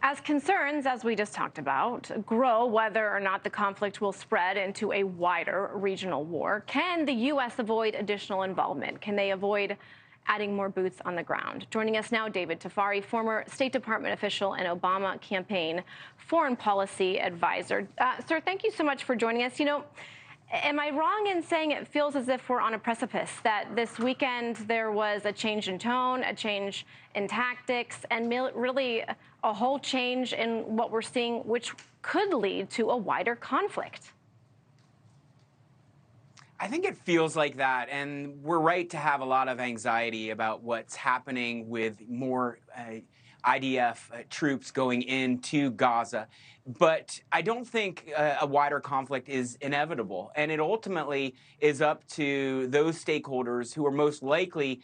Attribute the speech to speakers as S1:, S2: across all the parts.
S1: As concerns, as we just talked about, grow whether or not the conflict will spread into a wider regional war, can the U.S. avoid additional involvement? Can they avoid adding more boots on the ground? Joining us now, David Tafuri, former State Department official and Obama campaign foreign policy advisor. Sir, thank you so much for joining us. Am I wrong in saying it feels as if we're on a precipice, that this weekend there was a change in tone, a change in tactics, and really a whole change in what we're seeing, which could lead to a wider conflict?
S2: I think it feels like that, and we're right to have a lot of anxiety about what's happening with more IDF troops going into Gaza. But I don't think a wider conflict is inevitable, and it ultimately is up to those stakeholders who are most likely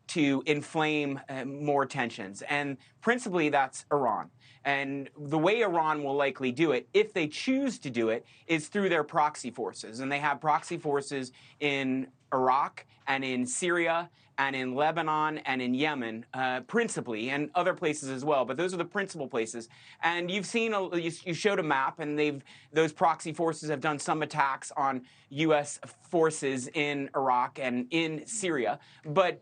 S2: to inflame more tensions, and principally that's Iran. And the way Iran will likely do it, if they choose to do it, is through their proxy forces. And they have proxy forces in Iraq and in Syria and in Lebanon and in Yemen, principally, and other places as well. But those are the principal places. And you've seen, you showed a map, and those proxy forces have done some attacks on U.S. forces in Iraq and in Syria. But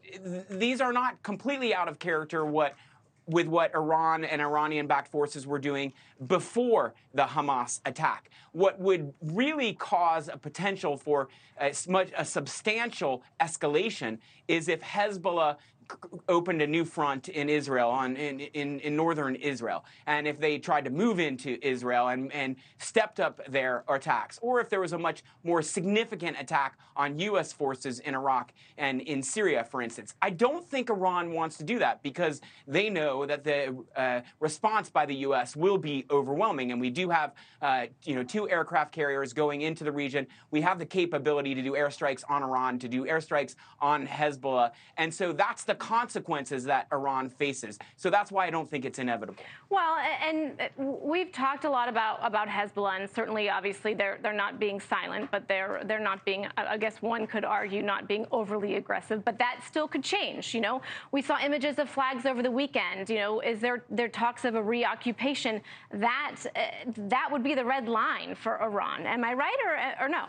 S2: these are not completely out of character with what Iran and Iranian-backed forces were doing before the Hamas attack. What would really cause a potential for a substantial escalation is if Hezbollah opened a new front in Israel, in northern Israel, and if they tried to move into Israel and stepped up their attacks, or if there was a much more significant attack on U.S. forces in Iraq and in Syria, for instance. I don't think Iran wants to do that because they know that the response by the U.S. will be overwhelming, and we do have 2 aircraft carriers going into the region. We have the capability to do airstrikes on Iran, to do airstrikes on Hezbollah, and so that's the consequences that Iran faces. So that's why I don't think it's inevitable.
S1: Well, and we've talked a lot about Hezbollah, and certainly, obviously, they're not being silent, but they're not being, I guess one could argue, not being overly aggressive. But that still could change. We saw images of flags over the weekend. Is there talks of a reoccupation? That would be the red line for Iran. Am I right or no?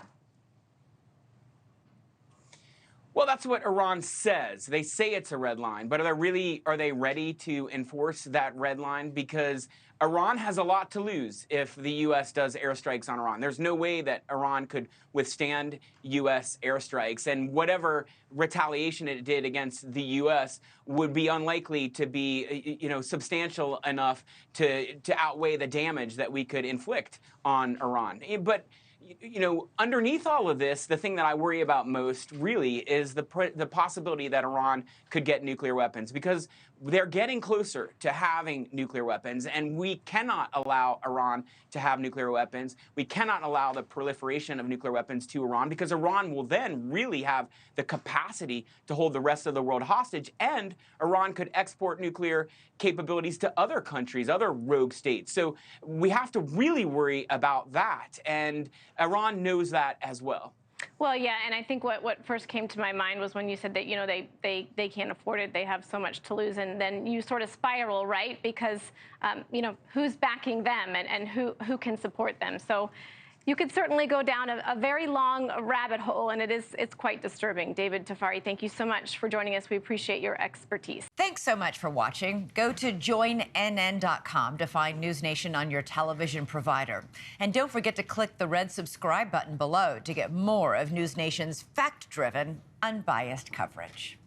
S2: Well, that's what Iran says. They say it's a red line, but are they ready to enforce that red line? Because Iran has a lot to lose if the U.S. does airstrikes on Iran. There's no way that Iran could withstand U.S. airstrikes, and whatever retaliation it did against the U.S. would be unlikely to be, substantial enough to outweigh the damage that we could inflict on Iran. But underneath all of this, the thing that I worry about most really is the possibility that Iran could get nuclear weapons, because they're getting closer to having nuclear weapons, and we cannot allow Iran to have nuclear weapons. We cannot allow the proliferation of nuclear weapons to Iran, because Iran will then really have the capacity to hold the rest of the world hostage, and Iran could export nuclear capabilities to other countries, other rogue states. So we have to really worry about that, and Iran knows that as well.
S1: Well, yeah, and I think what first came to my mind was when you said that, they can't afford it, they have so much to lose, and then you sort of spiral, right? Because, who's backing them and who can support them? So you could certainly go down a very long rabbit hole, and it's quite disturbing. David Tafuri, thank you so much for joining us. We appreciate your expertise.
S3: Thanks so much for watching. Go to joinnn.com to find NewsNation on your television provider. And don't forget to click the red subscribe button below to get more of NewsNation's fact-driven, unbiased coverage.